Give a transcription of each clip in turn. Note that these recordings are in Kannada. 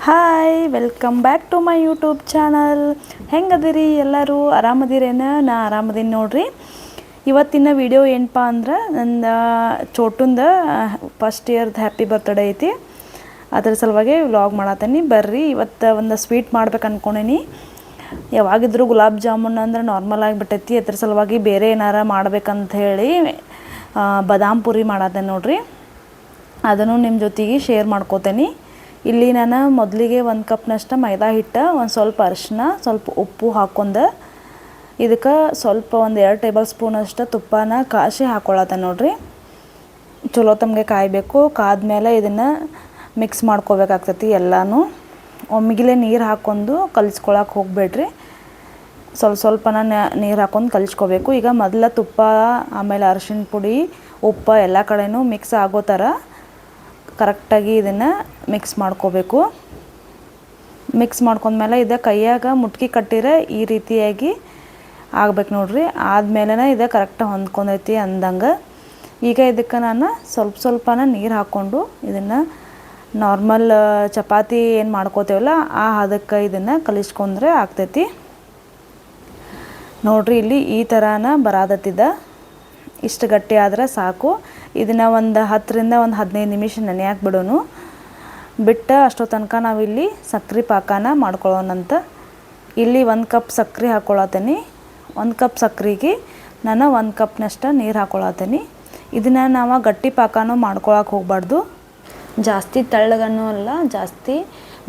Hi welcome back to my YouTube channel. ಹೆಂಗದಿರಿ ಎಲ್ಲರೂ? ಆರಾಮದಿರೇನ? ನಾ ಆರಾಮದೀನಿ ನೋಡ್ರಿ. ಇವತ್ತಿನ ವಿಡಿಯೋ ಏನಪ್ಪ ಅಂದ್ರೆ ನನ್ನ ಚೋಟುಂದ ಫಸ್ಟ್ ಇಯರ್ದು ಹ್ಯಾಪಿ ಬರ್ತ್ಡೇ ಐತಿ. ಅದ್ರ ಸಲುವಾಗಿ ವ್ಲಾಗ್ ಮಾಡತ್ತೀನಿ. ಬರ್ರಿ, ಇವತ್ತು ಒಂದು ಸ್ವೀಟ್ ಮಾಡ್ಬೇಕು ಅಂದ್ಕೊಂಡೀನಿ. ಯಾವಾಗಿದ್ರೂ ಗುಲಾಬ್ ಜಾಮೂನ್ ಅಂದ್ರೆ ನಾರ್ಮಲ್ ಆಗಿಬಿಟ್ಟೈತಿ. ಅದ್ರ ಸಲುವಾಗಿ ಬೇರೆ ಏನಾರ ಮಾಡ್ಬೇಕಂತ ಹೇಳಿ ಬಾದಾಮ್ ಪುರಿ ಮಾಡತ್ತೇನೆ ನೋಡ್ರಿ. ಅದನ್ನು ನಿಮ್ಮ ಜೊತೆಗೆ ಶೇರ್ ಮಾಡ್ಕೋತೇನೆ. ಇಲ್ಲಿ ನಾನು ಮೊದಲಿಗೆ 1 ಕಪ್ನಷ್ಟು ಮೈದಾ ಹಿಟ್ಟು, ಒಂದು ಸ್ವಲ್ಪ ಅರಿಶಿನ, ಸ್ವಲ್ಪ ಉಪ್ಪು ಹಾಕ್ಕೊಂಡು ಇದಕ್ಕೆ ಸ್ವಲ್ಪ 2 ಟೇಬಲ್ ಸ್ಪೂನಷ್ಟು ತುಪ್ಪನ ಕಾಯಿಸಿ ಹಾಕ್ಕೊಳತ್ತೆ ನೋಡ್ರಿ. ಚಲೋ ತಮಗೆ ಕಾಯಬೇಕು. ಕಾದ್ಮೇಲೆ ಇದನ್ನು ಮಿಕ್ಸ್ ಮಾಡ್ಕೋಬೇಕಾಗ್ತೈತಿ. ಎಲ್ಲನೂ ಒಮ್ಮಿಗಿಲೆ ನೀರು ಹಾಕ್ಕೊಂಡು ಕಲಿಸ್ಕೊಳಕ್ಕೆ ಹೋಗಬೇಡ್ರಿ. ಸ್ವಲ್ಪನ ನೀರು ಹಾಕ್ಕೊಂಡು ಕಲಿಸ್ಕೋಬೇಕು. ಈಗ ಮೊದಲ ತುಪ್ಪ, ಆಮೇಲೆ ಅರಿಶಿನ ಪುಡಿ, ಉಪ್ಪು ಎಲ್ಲ ಕಡೆನೂ ಮಿಕ್ಸ್ ಆಗೋ ಥರ ಕರೆಕ್ಟಾಗಿ ಇದನ್ನು ಮಿಕ್ಸ್ ಮಾಡ್ಕೋಬೇಕು. ಮಿಕ್ಸ್ ಮಾಡ್ಕೊಂಡ್ಮೇಲೆ ಇದು ಕೈಯಾಗ ಮುಟ್ಕಿ ಕಟ್ಟಿರೆ ಈ ರೀತಿಯಾಗಿ ಆಗ್ಬೇಕು ನೋಡ್ರಿ. ಆದಮೇಲೆ ಇದು ಕರೆಕ್ಟಾಗಿ ಹೊಂದ್ಕೊಂಡೈತಿ ಅಂದಂಗೆ ಈಗ ಇದಕ್ಕೆ ನಾನು ಸ್ವಲ್ಪನ ನೀರು ಹಾಕ್ಕೊಂಡು ಇದನ್ನು ನಾರ್ಮಲ್ ಚಪಾತಿ ಏನು ಮಾಡ್ಕೋತೇವಲ್ಲ ಆ ಹದಕ್ಕೆ ಇದನ್ನು ಕಲಿಸ್ಕೊಂಡ್ರೆ ಆಗ್ತೈತಿ ನೋಡ್ರಿ. ಇಲ್ಲಿ ಈ ಥರನ ಬರಾದತ್ತಿದ. ಇಷ್ಟು ಗಟ್ಟಿ ಆದರೆ ಸಾಕು. ಇದನ್ನು ಒಂದು 10ರಿಂದ 15 ನಿಮಿಷ ನೆನೆಯಾಕೆ ಬಿಡೋನು. ಬಿಟ್ಟು ಅಷ್ಟೋ ತನಕ ನಾವಿಲ್ಲಿ ಸಕ್ಕರೆ ಪಾಕನ ಮಾಡ್ಕೊಳ್ಳೋಣಂತ. ಇಲ್ಲಿ 1 ಕಪ್ ಸಕ್ಕರೆ ಹಾಕ್ಕೊಳತ್ತೀನಿ. 1 ಕಪ್ ಸಕ್ಕರೆಗೆ ನಾನು 1 ಕಪ್ನಷ್ಟು ನೀರು ಹಾಕ್ಕೊಳತ್ತೀನಿ. ಇದನ್ನು ನಾವು ಗಟ್ಟಿ ಪಾಕನೂ ಮಾಡ್ಕೊಳಕ್ಕೆ ಹೋಗಬಾರ್ದು. ಜಾಸ್ತಿ ತೆಳ್ಳಗನೂ ಅಲ್ಲ, ಜಾಸ್ತಿ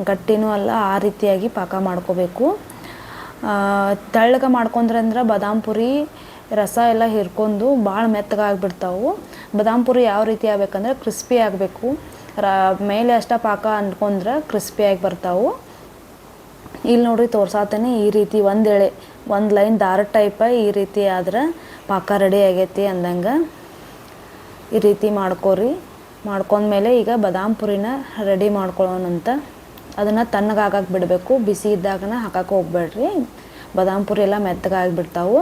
ಗಟ್ಟಿನೂ ಅಲ್ಲ, ಆ ರೀತಿಯಾಗಿ ಪಾಕ ಮಾಡ್ಕೋಬೇಕು. ತೆಳ್ಳಗೆ ಮಾಡ್ಕೊಂಡ್ರೆ ಬಾದಾಮ್ ಪುರಿ ರಸ ಎಲ್ಲ ಹಿರ್ಕೊಂಡು ಭಾಳ ಮೆತ್ತಗಾಗಿಬಿಡ್ತಾವೆ. ಬಾದಾಮ್ ಪುರಿ ಯಾವ ರೀತಿ ಆಗಬೇಕಂದ್ರೆ ಕ್ರಿಸ್ಪಿ ಆಗಬೇಕು. ಮೇಲೆ ಅಷ್ಟ ಪಾಕ ಅಂದ್ಕೊಂಡ್ರೆ ಕ್ರಿಸ್ಪಿಯಾಗಿ ಬರ್ತಾವೆ. ಇಲ್ಲಿ ನೋಡ್ರಿ ತೋರ್ಸಾತೇನೆ. ಈ ರೀತಿ ಒಂದು ಲೈನ್ ದಾರ ಟೈಪ ಈ ರೀತಿ ಆದ್ರೆ ಪಾಕ ರೆಡಿ ಆಗೈತಿ ಅಂದಂಗೆ ಈ ರೀತಿ ಮಾಡ್ಕೊರಿ. ಮಾಡ್ಕೊಂಡ್ಮೇಲೆ ಈಗ ಬಾದಾಮ್ ಪುರಿನ ರೆಡಿ ಮಾಡ್ಕೊಳ್ಳೋಣಂತ. ಅದನ್ನು ತಣ್ಣಗಾಗಕ್ಕೆ ಬಿಡಬೇಕು. ಬಿಸಿ ಇದ್ದಾಗನ ಹಾಕಕ್ಕೆ ಹೋಗ್ಬೇಡ್ರಿ. ಬಾದಾಮ್ ಪುರಿ ಎಲ್ಲ ಮೆತ್ತಗಾಗಿಬಿಡ್ತಾವೆ.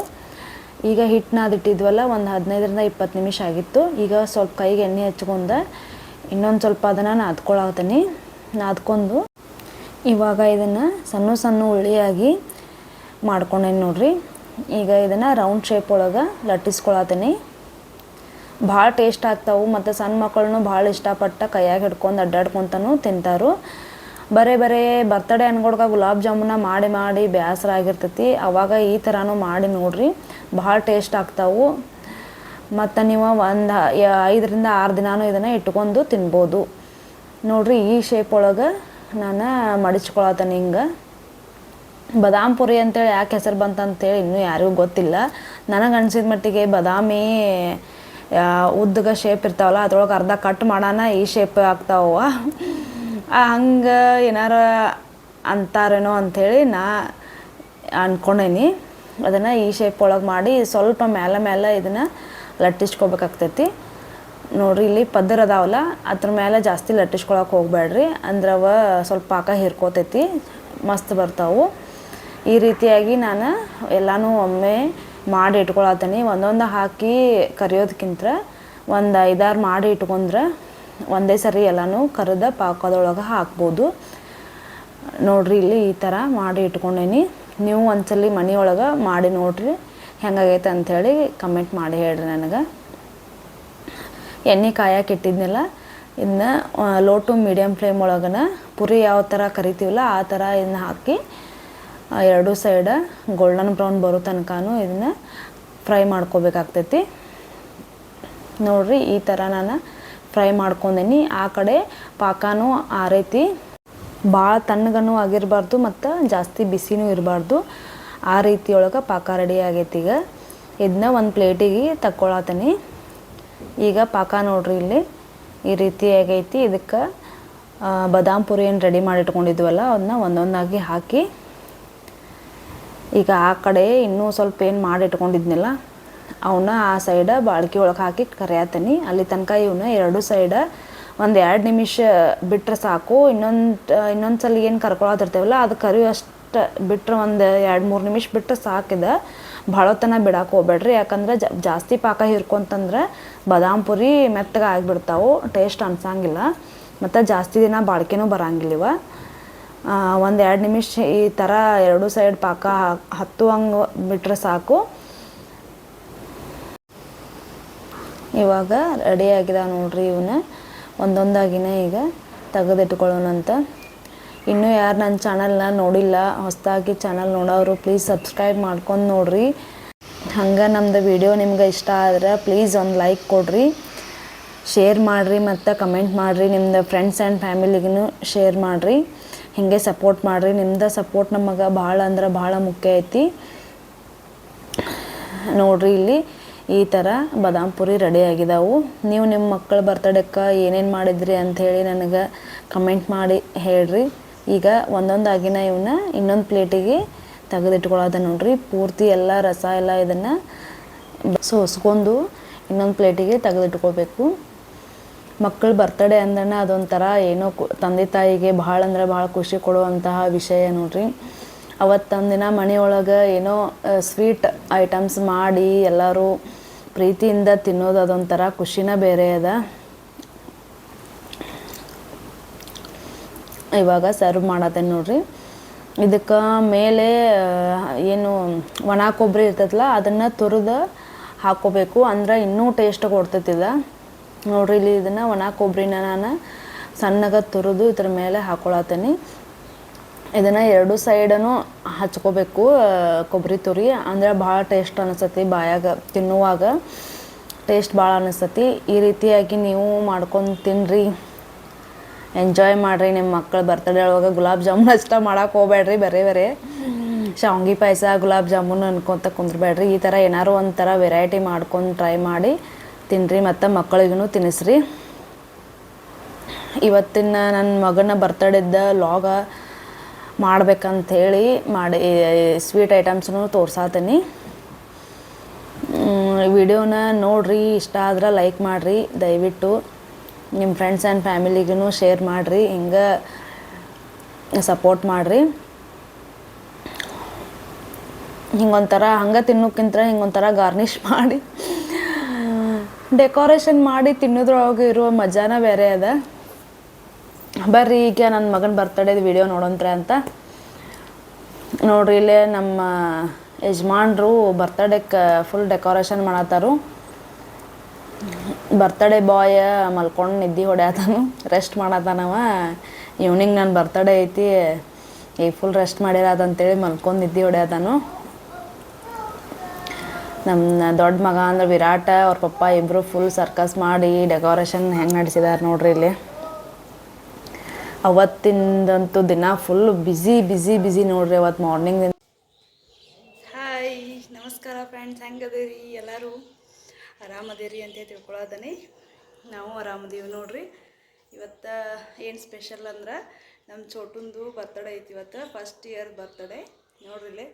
ಈಗ ಹಿಟ್ಟು ನಾದಿಟ್ಟಿದ್ವಲ್ಲ, ಒಂದು 15ರಿಂದ 20 ನಿಮಿಷ ಆಗಿತ್ತು. ಈಗ ಸ್ವಲ್ಪ ಕೈಗೆ ಎಣ್ಣೆ ಹಚ್ಕೊಂಡು ಇನ್ನೊಂದು ಸ್ವಲ್ಪ ಅದನ್ನು ನಾದ್ಕೊಳತ್ತೀನಿ. ನಾದ್ಕೊಂಡು ಇವಾಗ ಇದನ್ನು ಸಣ್ಣ ಉಳ್ಳಿಯಾಗಿ ಮಾಡ್ಕೊಂಡೇನಿ ನೋಡ್ರಿ. ಈಗ ಇದನ್ನು ರೌಂಡ್ ಶೇಪ್ ಒಳಗೆ ಲಟ್ಟಿಸ್ಕೊಳತ್ತೀನಿ. ಭಾಳ ಟೇಸ್ಟ್ ಆಗ್ತಾವೆ. ಮತ್ತು ಸಣ್ಣ ಮಕ್ಕಳನ್ನು ಭಾಳ ಇಷ್ಟಪಟ್ಟು ಕೈಯಾಗ ಹಿಡ್ಕೊಂಡು ಅಡ್ಡಾಡ್ಕೊತಾನು ತಿಂತಾರು. ಬರೇ ಬರ್ತಡೇ ಅನ್ಕೊಡ್ಗ ಗುಲಾಬ್ ಜಾಮೂನ ಮಾಡಿ ಬೇಸರ ಆಗಿರ್ತೈತಿ. ಅವಾಗ ಈ ಥರನೂ ಮಾಡಿ ನೋಡ್ರಿ, ಭಾಳ ಟೇಸ್ಟ್ ಆಗ್ತಾವೆ. ಮತ್ತು ನೀವು ಒಂದು 5ರಿಂದ 6 ದಿನಾನೂ ಇದನ್ನು ಇಟ್ಕೊಂಡು ತಿನ್ಬೋದು ನೋಡ್ರಿ. ಈ ಶೇಪ್ ಒಳಗೆ ನಾನು ಮಡಿಚ್ಕೊಳತ್ತೇನೆ. ಹಿಂಗೆ ಬಾದಾಮ್ ಪುರಿ ಅಂತೇಳಿ ಯಾಕೆ ಹೆಸರು ಬಂತಂತೇಳಿ ಇನ್ನೂ ಯಾರಿಗೂ ಗೊತ್ತಿಲ್ಲ. ನನಗೆ ಅನ್ಸಿದ ಮಟ್ಟಿಗೆ ಬಾದಾಮಿ ಉದ್ದಗ ಶೇಪ್ ಇರ್ತಾವಲ್ಲ, ಅದ್ರೊಳಗೆ ಅರ್ಧ ಕಟ್ ಮಾಡೋಣ ಈ ಶೇಪ್ ಆಗ್ತಾವ. ಹಂಗೆ ಏನಾರ ಅಂತಾರೇನೋ ಅಂಥೇಳಿ ನಾ ಅಂದ್ಕೊಂಡೇನಿ. ಅದನ್ನು ಈ ಶೇಪ್ ಒಳಗೆ ಮಾಡಿ ಸ್ವಲ್ಪ ಮೇಲೆ ಇದನ್ನು ಲಟ್ಟಿಸ್ಕೋಬೇಕಾಗ್ತೈತಿ ನೋಡ್ರಿ. ಇಲ್ಲಿ ಪದರ್ ಅದಾವಲ್ಲ, ಅದ್ರ ಮೇಲೆ ಜಾಸ್ತಿ ಲಟ್ಟಿಸ್ಕೊಳಕ್ಕೆ ಹೋಗಬೇಡ್ರಿ. ಅಂದ್ರೆ ಅವ ಸ್ವಲ್ಪ ಪಾಕ ಹಿರ್ಕೋತೈತಿ, ಮಸ್ತ್ ಬರ್ತಾವೆ. ಈ ರೀತಿಯಾಗಿ ನಾನು ಎಲ್ಲನೂ ಒಮ್ಮೆ ಮಾಡಿ ಇಟ್ಕೊಳತ್ತೀನಿ. ಒಂದೊಂದು ಹಾಕಿ ಕರಿಯೋದಕ್ಕಿಂತ ಒಂದು 5-6 ಮಾಡಿ ಇಟ್ಕೊಂಡ್ರೆ ಒಂದೇ ಸರಿ ಎಲ್ಲನೂ ಕರೆದ ಪಾಕದೊಳಗೆ ಹಾಕ್ಬೋದು ನೋಡ್ರಿ. ಇಲ್ಲಿ ಈ ಥರ ಮಾಡಿ ಇಟ್ಕೊಂಡೇನಿ. ನೀವು ಒಂದ್ಸಲಿ ಮನೆಯೊಳಗೆ ಮಾಡಿ ನೋಡ್ರಿ ಹೆಂಗಾಗೈತೆ ಅಂಥೇಳಿ ಕಮೆಂಟ್ ಮಾಡಿ ಹೇಳ್ರಿ ನನಗೆ. ಎಣ್ಣೆ ಕಾಯಕ್ಕೆ ಇಟ್ಟಿದ್ನೆಲ್ಲ, ಇದನ್ನ ಲೋ ಟು ಮೀಡಿಯಮ್ ಫ್ಲೇಮ್ ಒಳಗನ ಪುರಿ ಯಾವ ಥರ ಕರಿತೀವಲ್ಲ ಆ ಥರ ಇದನ್ನ ಹಾಕಿ 2 ಸೈಡ ಗೋಲ್ಡನ್ ಬ್ರೌನ್ ಬರೋ ತನಕನೂ ಇದನ್ನು ಫ್ರೈ ಮಾಡ್ಕೋಬೇಕಾಗ್ತೈತಿ ನೋಡ್ರಿ. ಈ ಥರ ನಾನು ಫ್ರೈ ಮಾಡ್ಕೊಂಡೇನಿ. ಆ ಕಡೆ ಪಾಕನೂ ಆರೈತಿ. ಭಾಳ ತಣ್ಣಗನೂ ಆಗಿರಬಾರ್ದು ಮತ್ತು ಜಾಸ್ತಿ ಬಿಸಿನೂ ಇರಬಾರ್ದು. ಆ ರೀತಿಯೊಳಗೆ ಪಾಕ ರೆಡಿ ಆಗೈತಿ. ಈಗ ಇದನ್ನ ಒಂದು ಪ್ಲೇಟಿಗೆ ತಕ್ಕೊಳತ್ತೀನಿ. ಈಗ ಪಾಕ ನೋಡ್ರಿ ಇಲ್ಲಿ ಈ ರೀತಿ ಆಗೈತಿ. ಇದಕ್ಕೆ ಬಾದಾಮ್ ಪುರಿ ಏನು ರೆಡಿ ಮಾಡಿ ಇಟ್ಕೊಂಡಿದ್ವಲ್ಲ ಅದನ್ನ ಒಂದೊಂದಾಗಿ ಹಾಕಿ, ಈಗ ಆ ಕಡೆ ಇನ್ನೂ ಸ್ವಲ್ಪ ಏನು ಮಾಡಿ ಇಟ್ಕೊಂಡಿದ್ನಲ್ಲ ಅವನ್ನ ಆ ಸೈಡ ಬಾಳ್ಕೆ ಒಳಗೆ ಹಾಕಿ ಕರಿಯತ್ತೀನಿ. ಅಲ್ಲಿ ತನಕ ಇವನ್ನ 2 ಸೈಡ ಒಂದು 2 ನಿಮಿಷ ಬಿಟ್ಟರೆ ಸಾಕು. ಇನ್ನೊಂದು ಸಲ ಏನು ಕರ್ಕೊಳತ್ತಿರ್ತೇವಲ್ಲ ಅದು ಕರಿಯೋಷ್ಟು ಬಿಟ್ಟರೆ ಒಂದು 2-3 ನಿಮಿಷ ಬಿಟ್ಟರೆ ಸಾಕಿದೆ. ಭಾಳ ಹೊತ್ತನ ಬಿಡಕ್ಕೆ ಹೋಗ್ಬೇಡ್ರಿ. ಯಾಕಂದ್ರೆ ಜಾಸ್ತಿ ಪಾಕ ಹಿರ್ಕೊಂತಂದ್ರೆ ಬಾದಾಮ್ ಪುರಿ ಮೆತ್ತಗೆ ಆಗಿಬಿಡ್ತಾವೆ, ಟೇಸ್ಟ್ ಅನ್ಸಂಗಿಲ್ಲ. ಮತ್ತು ಜಾಸ್ತಿ ದಿನ ಬಾಳ್ಕೆನೂ ಬರಂಗಿಲ್ಲ. ಒಂದು 2 ನಿಮಿಷ ಈ ಥರ 2 ಸೈಡ್ ಪಾಕ ಹತ್ತುವಂಗೆ ಬಿಟ್ಟರೆ ಸಾಕು. ಇವಾಗ ರೆಡಿ ಆಗಿದೆ ನೋಡ್ರಿ. ಇವನ್ನ ಒಂದೊಂದಾಗಿನೇ ಈಗ ತೆಗೆದಿಟ್ಕೊಳ್ಳೋಣಂತ. ಇನ್ನೂ ಯಾರು ನನ್ನ ಚಾನಲ್ನ ನೋಡಿಲ್ಲ, ಹೊಸದಾಗಿ ಚಾನಲ್ ನೋಡೋರು ಪ್ಲೀಸ್ ಸಬ್ಸ್ಕ್ರೈಬ್ ಮಾಡ್ಕೊಂಡು ನೋಡಿರಿ. ಹಂಗೆ ನಮ್ಮದು ವಿಡಿಯೋ ನಿಮ್ಗೆ ಇಷ್ಟ ಆದ್ರೆ ಪ್ಲೀಸ್ ಒಂದು ಲೈಕ್ ಕೊಡಿರಿ, ಶೇರ್ ಮಾಡಿರಿ ಮತ್ತು ಕಮೆಂಟ್ ಮಾಡಿರಿ. ನಿಮ್ಮದು ಫ್ರೆಂಡ್ಸ್ ಆ್ಯಂಡ್ ಫ್ಯಾಮಿಲಿಗೂ ಶೇರ್ ಮಾಡಿರಿ. ಹೀಗೆ ಸಪೋರ್ಟ್ ಮಾಡಿರಿ. ನಿಮ್ದು ಸಪೋರ್ಟ್ ನಮಗೆ ಭಾಳ ಅಂದ್ರೆ ಭಾಳ ಮುಖ್ಯ ಐತಿ. ನೋಡಿರಿ ಇಲ್ಲಿ ಈ ಥರ ಬಾದಾಮ್ ಪುರಿ ರೆಡಿ ಆಗಿದಾವು. ನೀವು ನಿಮ್ಮ ಮಕ್ಕಳ ಬರ್ತಡೇಕ್ಕೆ ಏನೇನು ಮಾಡಿದ್ರಿ ಅಂಥೇಳಿ ನನಗೆ ಕಮೆಂಟ್ ಮಾಡಿ ಹೇಳ್ರಿ. ಈಗ ಒಂದೊಂದಾಗಿನ ಇವನ್ನ ಇನ್ನೊಂದು ಪ್ಲೇಟಿಗೆ ತೆಗೆದಿಟ್ಕೊಳ್ಳೋದ ನೋಡ್ರಿ. ಪೂರ್ತಿ ಎಲ್ಲ ರಸ ಎಲ್ಲ ಇದನ್ನು ಸೋಸ್ಕೊಂಡು ಇನ್ನೊಂದು ಪ್ಲೇಟಿಗೆ ತೆಗೆದಿಟ್ಕೊಳ್ಬೇಕು. ಮಕ್ಕಳ ಬರ್ತಡೇ ಅಂದ್ರೆ ಅದೊಂಥರ ಏನೋ ತಂದೆ ತಾಯಿಗೆ ಭಾಳ ಅಂದ್ರೆ ಭಾಳ ಖುಷಿ ಕೊಡುವಂತಹ ವಿಷಯ ನೋಡ್ರಿ. ಅವತ್ತೊಂದು ದಿನ ಮನೆಯೊಳಗೆ ಏನೋ ಸ್ವೀಟ್ ಐಟಮ್ಸ್ ಮಾಡಿ ಎಲ್ಲರೂ ಪ್ರೀತಿಯಿಂದ ತಿನ್ನೋದು ಅದೊಂಥರ ಖುಷಿನ ಬೇರೆ ಅದ. ಇವಾಗ ಸರ್ವ್ ಮಾಡತ್ತೇನೆ ನೋಡ್ರಿ. ಇದಕ್ಕೆ ಮೇಲೆ ಏನು ಒಣ ಕೊಬ್ಬರಿ ಇರ್ತೈತಲ್ಲ ಅದನ್ನು ತುರಿದು ಹಾಕ್ಕೋಬೇಕು, ಅಂದ್ರೆ ಇನ್ನೂ ಟೇಸ್ಟ್ ಕೊಡ್ತೈತಿದ ನೋಡ್ರಿ. ಇಲ್ಲಿ ಇದನ್ನು ಒಣ ಕೊಬ್ಬರಿನ ನಾನು ಸಣ್ಣಗೆ ತುರಿದು ಇದ್ರ ಮೇಲೆ ಹಾಕ್ಕೊಳತ್ತೇನೆ. ಇದನ್ನು 2 ಸೈಡೂ ಹಚ್ಕೋಬೇಕು ಕೊಬ್ಬರಿ ತುರಿ, ಅಂದರೆ ಭಾಳ ಟೇಸ್ಟ್ ಅನಿಸ್ತತಿ. ಬಾಯಾಗ ತಿನ್ನುವಾಗ ಟೇಸ್ಟ್ ಭಾಳ ಅನಿಸ್ತತಿ. ಈ ರೀತಿಯಾಗಿ ನೀವು ಮಾಡ್ಕೊಂಡು ತಿನ್ನಿರಿ, ಎಂಜಾಯ್ ಮಾಡಿರಿ. ನಿಮ್ಮ ಮಕ್ಕಳ ಬರ್ತಡೇ ಒಳಗೆ ಗುಲಾಬ್ ಜಾಮೂನ್ ಅಷ್ಟೇ ಮಾಡೋಕೆ ಹೋಗ್ಬೇಡ್ರಿ. ಬೇರೆ ಶಾವ್ಗೆ ಪಾಯಸ ಗುಲಾಬ್ ಜಾಮೂನ್ ಅನ್ಕೊತ ಕುಂದ್ರಬೇಡ್ರಿ. ಈ ಥರ ಏನಾರು ಒಂಥರ ವೆರೈಟಿ ಮಾಡ್ಕೊಂಡು ಟ್ರೈ ಮಾಡಿ ತಿನ್ನಿರಿ ಮತ್ತು ಮಕ್ಕಳಿಗೂ ತಿನ್ನಿಸ್ರಿ. ಇವತ್ತಿನ ನನ್ನ ಮಗನ ಬರ್ತಡೇದ ಲಾಗ ಮಾಡ್ಬೇಕಂಥೇಳಿ ಮಾಡಿ ಸ್ವೀಟ್ ಐಟಮ್ಸ್ನು ತೋರ್ಸಾತೀನಿ. ವಿಡಿಯೋನ ನೋಡಿರಿ, ಇಷ್ಟ ಆದ್ರೆ ಲೈಕ್ ಮಾಡಿರಿ ದಯವಿಟ್ಟು. ನಿಮ್ಮ ಫ್ರೆಂಡ್ಸ್ ಆ್ಯಂಡ್ ಫ್ಯಾಮಿಲಿಗೂ ಶೇರ್ ಮಾಡಿರಿ, ಹಿಂಗೆ ಸಪೋರ್ಟ್ ಮಾಡಿರಿ. ಹಿಂಗೊಂಥರ ಹಂಗೆ ತಿನ್ನೋಕ್ಕಿಂತ ಹಿಂಗೊಂಥರ ಗಾರ್ನಿಷ್ ಮಾಡಿ ಡೆಕೋರೇಷನ್ ಮಾಡಿ ತಿನ್ನೋದ್ರೊಳಗೆ ಇರುವ ಮಜಾನ ಬೇರೆ ಅದ. ಬರ್ರಿ ಈಗ ನನ್ನ ಮಗನ ಬರ್ತಡೇದು ವಿಡಿಯೋ ನೋಡೋಂತ್ರೆ ಅಂತ ನೋಡ್ರಿ. ಇಲ್ಲೇ ನಮ್ಮ ಯಜಮಾನ್ರು ಬರ್ತಡೇಕ್ಕೆ ಫುಲ್ ಡೆಕೋರೇಷನ್ ಮಾಡತ್ತಾರು. ಬರ್ತಡೇ ಬಾಯ್ ಮಲ್ಕೊಂಡು ನಿದ್ದೆ ಹೊಡ್ಯಾತಾನು, ರೆಸ್ಟ್ ಮಾಡತ್ತಾನವ. ಈವ್ನಿಂಗ್ ನನ್ನ ಬರ್ತಡೇ ಐತಿ, ಈಗ ಫುಲ್ ರೆಸ್ಟ್ ಮಾಡಿರೋದಂತೇಳಿ ಮಲ್ಕೊಂಡು ನಿದ್ದೆ ಹೊಡ್ಯಾತಾನು. ನಮ್ಮ ದೊಡ್ಡ ಮಗ ಅಂದ್ರೆ ವಿರಾಟ, ಅವ್ರ ಪಪ್ಪ ಇಬ್ಬರು ಫುಲ್ ಸರ್ಕಸ್ ಮಾಡಿ ಡೆಕೋರೇಷನ್ ಹೆಂಗೆ ನಡೆಸಿದಾರೆ ನೋಡ್ರಿ. ಇಲ್ಲಿ ಅವತ್ತಿಂದಂತೂ ದಿನ ಫುಲ್ ಬಿಸಿ ನೋಡ್ರಿ. ಅವತ್ತು ಮಾರ್ನಿಂಗ್. ಹಾಯ್, ನಮಸ್ಕಾರ ಫ್ರೆಂಡ್ಸ್. ಹೆಂಗದೀರಿ ಎಲ್ಲರೂ? ಆರಾಮದೇರಿ ಅಂತ ತಿಳ್ಕೊಳ್ಳೋದನಿ. ನಾವು ಆರಾಮದೀವಿ ನೋಡ್ರಿ. ಇವತ್ತು ಏನು ಸ್ಪೆಷಲ್ ಅಂದ್ರೆ ನಮ್ಮ ಚೋಟುಂದು ಬರ್ತಡೇ ಐತಿ. ಇವತ್ತು ಫಸ್ಟ್ ಇಯರ್ ಬರ್ತಡೇ ನೋಡ್ರಿ. ಇಲ್ಲಿ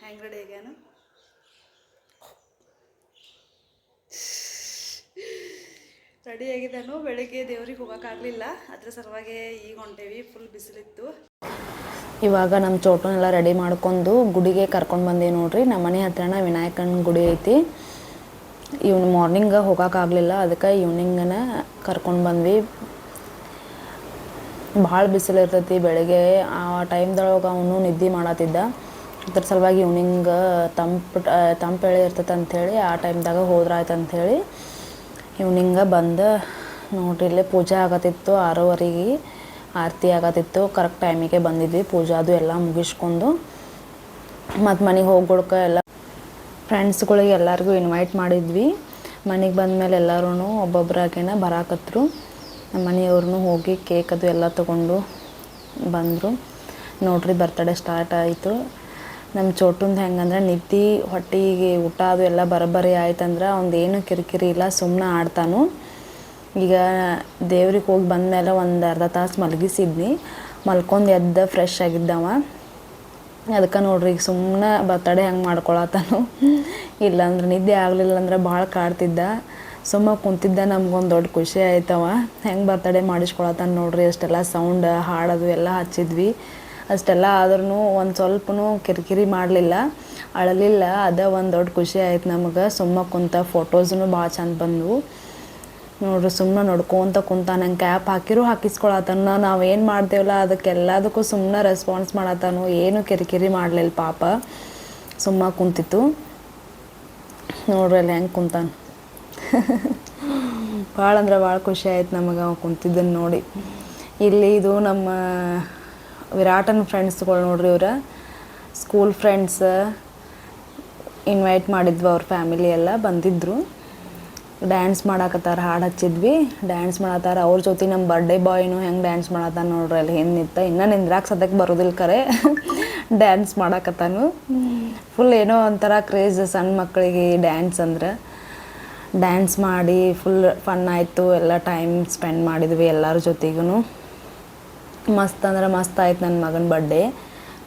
ಹೆಂಗೆ ರೆಡಿ ಆಗ್ಯಾನ. ರೆಡಿ ಆಗಿದ್ದಾನು. ಬೆಳಿಗ್ಗೆ ದೇವ್ರಿಗೆ ಹೋಗೋಕ್ಕಾಗಲಿಲ್ಲ, ಅದ್ರ ಸಲುವಾಗಿ ಈಗ ಹೊಂಟೇವಿ. ಫುಲ್ ಬಿಸಿಲಿತ್ತು. ಇವಾಗ ನಮ್ಮ ಚೋಟನೆಲ್ಲ ರೆಡಿ ಮಾಡ್ಕೊಂಡು ಗುಡಿಗೆ ಕರ್ಕೊಂಡು ಬಂದೀವಿ ನೋಡ್ರಿ. ನಮ್ಮ ಮನೆ ಹತ್ರನ ವಿನಾಯಕನ ಗುಡಿ ಐತಿ. ಮಾರ್ನಿಂಗ್ ಹೋಗೋಕ್ಕಾಗಲಿಲ್ಲ, ಅದಕ್ಕೆ ಈವ್ನಿಂಗನ ಕರ್ಕೊಂಡು ಬಂದ್ವಿ. ಭಾಳ ಬಿಸಿಲು ಇರ್ತೈತಿ ಬೆಳಗ್ಗೆ. ಆ ಟೈಮ್ದೊಳಗೆ ಅವನು ನಿದ್ದೆ ಮಾಡತ್ತಿದ್ದ, ಅದ್ರ ಸಲುವಾಗಿ ಈವ್ನಿಂಗ್ ತಂಪು ಎಳೆ ಇರ್ತೈತೆ ಅಂಥೇಳಿ ಆ ಟೈಮ್ದಾಗ ಹೋದ್ರಾಯ್ತು ಅಂಥೇಳಿ ಈವ್ನಿಂಗ ಬಂದು ನೋಡ್ರಿ. ಇಲ್ಲೇ ಪೂಜೆ ಆಗತ್ತಿತ್ತು, 6:30ಗೆ ಆರತಿ ಆಗತ್ತಿತ್ತು. ಕರೆಕ್ಟ್ ಟೈಮಿಗೆ ಬಂದಿದ್ವಿ. ಪೂಜೆ ಅದು ಎಲ್ಲ ಮುಗಿಸ್ಕೊಂಡು ಮತ್ತು ಮನೆಗೆ ಹೋಗ್ಕೊಡ್ಕ ಎಲ್ಲ ಫ್ರೆಂಡ್ಸ್ಗಳಿಗೆ ಎಲ್ಲರಿಗೂ ಇನ್ವೈಟ್ ಮಾಡಿದ್ವಿ. ಮನೆಗೆ ಬಂದಮೇಲೆ ಎಲ್ಲರೂ ಒಬ್ಬೊಬ್ಬರಾಗೇನ ಬರಾಕತ್ರು. ನಮ್ಮ ಮನೆಯವ್ರನ್ನೂ ಹೋಗಿ ಕೇಕ್ ಅದು ಎಲ್ಲ ತೊಗೊಂಡು ಬಂದರು ನೋಡ್ರಿ. ಬರ್ತಡೇ ಸ್ಟಾರ್ಟ್ ಆಯಿತು. ನಮ್ಮ ಚೋಟುಂದು ಹೆಂಗಂದ್ರೆ ನಿದ್ದೆ ಹೊಟ್ಟೆಗೆ ಊಟ ಅದು ಎಲ್ಲ ಬರೋಬ್ಬರಿ ಆಯ್ತಂದ್ರೆ ಅವ್ನದೇನು ಕಿರಿಕಿರಿ ಇಲ್ಲ, ಸುಮ್ಮನೆ ಆಡ್ತಾನು. ಈಗ ದೇವ್ರಿಗೆ ಹೋಗಿ ಬಂದಮೇಲೆ ಒಂದು ಅರ್ಧ ತಾಸು ಮಲಗಿಸಿದ್ನಿ. ಮಲ್ಕೊಂಡು ಎದ್ದು ಫ್ರೆಶ್ ಆಗಿದ್ದವ. ಅದಕ್ಕೆ ನೋಡ್ರಿ ಈಗ ಸುಮ್ಮನೆ ಬರ್ತಡೇ ಹೆಂಗೆ ಮಾಡ್ಕೊಳತ್ತಾನು. ಇಲ್ಲಾಂದ್ರೆ ನಿದ್ದೆ ಆಗಲಿಲ್ಲ ಅಂದ್ರೆ ಭಾಳ ಕಾಡ್ತಿದ್ದ, ಸುಮ್ಮ ಕುಂತಿದ್ದ. ನಮ್ಗೊಂದು ದೊಡ್ಡ ಖುಷಿ ಆಯ್ತವ. ಹೆಂಗೆ ಬರ್ತಡೇ ಮಾಡಿಸ್ಕೊಳತ್ತಾನ ನೋಡ್ರಿ. ಅಷ್ಟೆಲ್ಲ ಸೌಂಡ್ ಹಾಡೋದು ಎಲ್ಲ ಹಚ್ಚಿದ್ವಿ. ಅಷ್ಟೆಲ್ಲ ಆದ್ರೂ ಒಂದು ಸ್ವಲ್ಪನೂ ಕಿರಿಕಿರಿ ಮಾಡಲಿಲ್ಲ, ಅಳಲಿಲ್ಲ. ಅದೇ ಒಂದು ದೊಡ್ಡ ಖುಷಿ ಆಯ್ತು ನಮಗೆ. ಸುಮ್ಮ ಕುಂತ ಫೋಟೋಸ್ನು ಭಾಳ ಚಂದ ಬಂದವು. ನೋಡ್ರಿ ಸುಮ್ಮನೆ ನೋಡ್ಕೊತ ಕುಂತ ನಂಗೆ ಕ್ಯಾಪ್ ಹಾಕಿಸ್ಕೊಳತ್ತಾನ. ನಾವೇನು ಮಾಡ್ತೇವಲ್ಲ ಅದಕ್ಕೆಲ್ಲದಕ್ಕೂ ಸುಮ್ಮನೆ ರೆಸ್ಪಾನ್ಸ್ ಮಾಡತ್ತಾನು. ಏನು ಕಿರಿಕಿರಿ ಮಾಡಲಿಲ್ಲ ಪಾಪ, ಸುಮ್ಮ ಕುಂತಿತ್ತು. ನೋಡ್ರಿ ಅಲ್ಲಿ ಹೆಂಗೆ ಕುಂತಾನ. ಭಾಳ ಅಂದ್ರೆ ಭಾಳ ಖುಷಿ ಆಯ್ತು ನಮಗೆ ಅವ ಕುಂತಿದ್ದನ್ನು ನೋಡಿ. ಇಲ್ಲಿ ಇದು ನಮ್ಮ ವಿರಾಟನ ಫ್ರೆಂಡ್ಸ್ಗಳು ನೋಡ್ರಿ, ಇವ್ರ ಸ್ಕೂಲ್ ಫ್ರೆಂಡ್ಸ್ ಇನ್ವೈಟ್ ಮಾಡಿದ್ವಿ, ಅವ್ರ ಫ್ಯಾಮಿಲಿ ಎಲ್ಲ ಬಂದಿದ್ದರು. ಡ್ಯಾನ್ಸ್ ಮಾಡಾಕತ್ತಾರ, ಹಾಡು ಹಚ್ಚಿದ್ವಿ, ಡ್ಯಾನ್ಸ್ ಮಾಡತ್ತಾರ. ಅವ್ರ ಜೊತೆ ನಮ್ಮ ಬರ್ಡೇ ಬಾಯ್ನು ಹೆಂಗೆ ಡ್ಯಾನ್ಸ್ ಮಾಡತ್ತಾನ ನೋಡ್ರಿ ಅಲ್ಲಿ ಹಿಂದೆ ನಿಂತ. ಇನ್ನೂ ನಿಂದ್ರಾಕ್ ಸದ್ಯಕ್ಕೆ ಬರೋದಿಲ್ಲ ಕರೆ ಡ್ಯಾನ್ಸ್ ಮಾಡಾಕತ್ತಾನು. ಫುಲ್ ಏನೋ ಒಂಥರ ಕ್ರೇಜ್ ಸಣ್ಣ ಮಕ್ಕಳಿಗೆ ಡ್ಯಾನ್ಸ್ ಅಂದ್ರೆ. ಡ್ಯಾನ್ಸ್ ಮಾಡಿ ಫುಲ್ ಫನ್ ಆಯಿತು, ಎಲ್ಲ ಟೈಮ್ ಸ್ಪೆಂಡ್ ಮಾಡಿದ್ವಿ ಎಲ್ಲರ ಜೊತೆಗೂ. ಮಸ್ತ್ ಅಂದ್ರೆ ಮಸ್ತ್ ಆಯ್ತು ನನ್ನ ಮಗನ ಬರ್ಡೇ.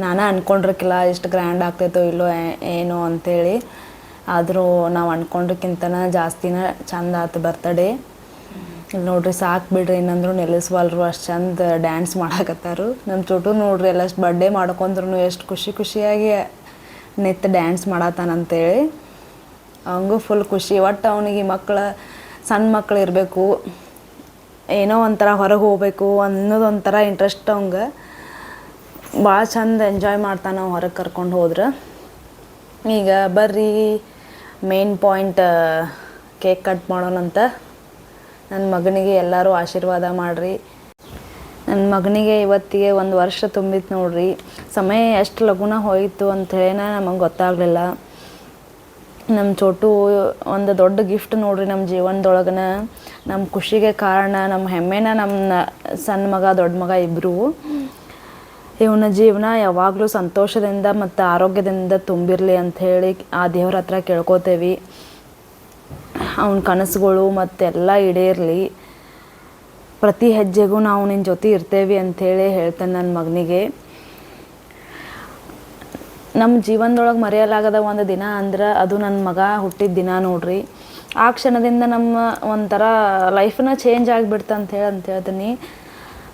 ನಾನು ಅಂದ್ಕೊಂಡಿರ್ಕಿಲ್ಲ ಎಷ್ಟು ಗ್ರ್ಯಾಂಡ್ ಆಗ್ತೈತೋ ಇಲ್ಲೋ ಏನೋ ಅಂಥೇಳಿ. ಆದರೂ ನಾವು ಅಂದ್ಕೊಂಡ್ರಕ್ಕಿಂತನ ಜಾಸ್ತಿನ ಚಂದ ಆಯ್ತು ಬರ್ತಡೇ. ಇಲ್ಲಿ ನೋಡ್ರಿ ಸಾಕು ಬಿಡ್ರಿ, ಇನ್ನಂದ್ರೂ ನಿಲ್ಲಿಸ್ವಲ್ರು, ಅಷ್ಟು ಚಂದ ಡ್ಯಾನ್ಸ್ ಮಾಡಾಕತ್ತಾರು. ನಮ್ಮ ಚೋಟು ನೋಡ್ರಿ ಎಲ್ಲ ಅಷ್ಟು ಬರ್ಡೇ ಮಾಡ್ಕೊಂಡ್ರು ಎಷ್ಟು ಖುಷಿಯಾಗಿ ನಿಂತು ಡ್ಯಾನ್ಸ್ ಮಾಡತ್ತಾನಂತೇಳಿ. ಅವಂಗೂ ಫುಲ್ ಖುಷಿ. ಒಟ್ಟು ಅವನಿಗೆ ಸಣ್ಣ ಮಕ್ಕಳು ಇರಬೇಕು, ಏನೋ ಒಂಥರ ಹೊರಗೆ ಹೋಗ್ಬೇಕು ಅನ್ನೋದೊಂಥರ ಇಂಟ್ರೆಸ್ಟ್ ಅವಂಗೆ. ಭಾಳ ಚಂದ ಎಂಜಾಯ್ ಮಾಡ್ತಾನೆ ನಾವು ಹೊರಗೆ ಕರ್ಕೊಂಡು ಹೋದ್ರೆ. ಈಗ ಬರ್ರಿ ಮೇನ್ ಪಾಯಿಂಟ್, ಕೇಕ್ ಕಟ್ ಮಾಡೋಣಂತ. ನನ್ನ ಮಗನಿಗೆ ಎಲ್ಲರೂ ಆಶೀರ್ವಾದ ಮಾಡಿರಿ. ನನ್ನ ಮಗನಿಗೆ ಇವತ್ತಿಗೆ 1 ವರ್ಷ ತುಂಬಿತ್ತು ನೋಡ್ರಿ. ಸಮಯ ಎಷ್ಟು ಲಘುನ ಹೋಯಿತು ಅಂಥೇಳಿ ನಮಗೆ ಗೊತ್ತಾಗಲಿಲ್ಲ. ನಮ್ಮ ಚೋಟು ಒಂದು ದೊಡ್ಡ ಗಿಫ್ಟ್ ನೋಡ್ರಿ ನಮ್ಮ ಜೀವನದೊಳಗನ. ನಮ್ಮ ಖುಷಿಗೆ ಕಾರಣ, ನಮ್ಮ ಹೆಮ್ಮೆನ ನಮ್ಮ ಸಣ್ಣ ಮಗ ದೊಡ್ಡ ಮಗ ಇಬ್ಬರು. ಇವನ ಜೀವನ ಯಾವಾಗಲೂ ಸಂತೋಷದಿಂದ ಮತ್ತು ಆರೋಗ್ಯದಿಂದ ತುಂಬಿರಲಿ ಅಂಥೇಳಿ ಆ ದೇವ್ರ ಹತ್ರ ಕೇಳ್ಕೊತೇವೆ. ಅವನ ಕನಸುಗಳು ಮತ್ತೆಲ್ಲ ಈಡೇರಲಿ. ಪ್ರತಿ ಹೆಜ್ಜೆಗೂ ನಾವು ನಿನ್ನ ಜೊತೆ ಇರ್ತೇವೆ ಅಂಥೇಳಿ ಹೇಳ್ತೇನೆ ನನ್ನ ಮಗನಿಗೆ. ನಮ್ಮ ಜೀವನದೊಳಗೆ ಮರೆಯಲಾಗದ ಒಂದು ದಿನ ಅಂದ್ರೆ ಅದು ನನ್ನ ಮಗ ಹುಟ್ಟಿದ ದಿನ ನೋಡ್ರಿ. ಆ ಕ್ಷಣದಿಂದ ನಮ್ಮ ಒಂಥರ ಲೈಫನ್ನ ಚೇಂಜ್ ಆಗಿಬಿಡ್ತು ಅಂತ ಹೇಳ್ತೀನಿ.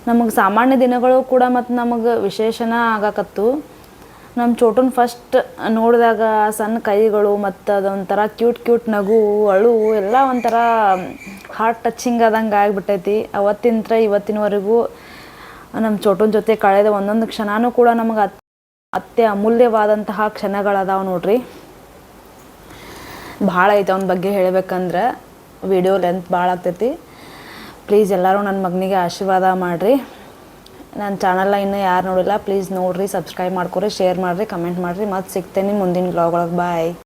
ನಮಗೆ ಸಾಮಾನ್ಯ ದಿನಗಳು ಕೂಡ ಮತ್ತು ನಮಗೆ ವಿಶೇಷನ ಆಗಾಕತ್ತು. ನಮ್ಮ ಚೋಟನ್ ಫಸ್ಟ್ ನೋಡಿದಾಗ ಸಣ್ಣ ಕೈಗಳು ಮತ್ತು ಅದೊಂಥರ ಕ್ಯೂಟ್ ನಗು, ಅಳು ಎಲ್ಲ ಒಂಥರ ಹಾರ್ಟ್ ಟಚಿಂಗ್ ಆದಂಗೆ ಆಗಿಬಿಟ್ಟೈತಿ. ಅವತ್ತಿಂದ ಇವತ್ತಿನವರೆಗೂ ನಮ್ಮ ಚೋಟನ ಜೊತೆ ಕಳೆದ ಒಂದೊಂದು ಕ್ಷಣನೂ ಕೂಡ ನಮಗೆ ಅಮೂಲ್ಯವಾದಂತಹ ಕ್ಷಣಗಳದಾವೆ ನೋಡ್ರಿ. ಭಾಳ ಐತೆ ಅವನ ಬಗ್ಗೆ ಹೇಳಬೇಕಂದ್ರೆ, ವಿಡಿಯೋ ಲೆಂತ್ ಭಾಳ ಆಗ್ತೈತಿ. ಪ್ಲೀಸ್ ಎಲ್ಲರೂ ನನ್ನ ಮಗನಿಗೆ ಆಶೀರ್ವಾದ ಮಾಡಿರಿ. ನನ್ನ ಚಾನಲ್ನ ಇನ್ನೂ ಯಾರು ನೋಡಿಲ್ಲ ಪ್ಲೀಸ್ ನೋಡಿರಿ, ಸಬ್ಸ್ಕ್ರೈಬ್ ಮಾಡ್ಕೊರಿ, ಶೇರ್ ಮಾಡಿರಿ, ಕಮೆಂಟ್ ಮಾಡಿರಿ. ಮತ್ತೆ ಸಿಗ್ತೇನೆ ಮುಂದಿನ ವ್ಲಾಗ್ ಒಳಗೆ. ಬಾಯ್.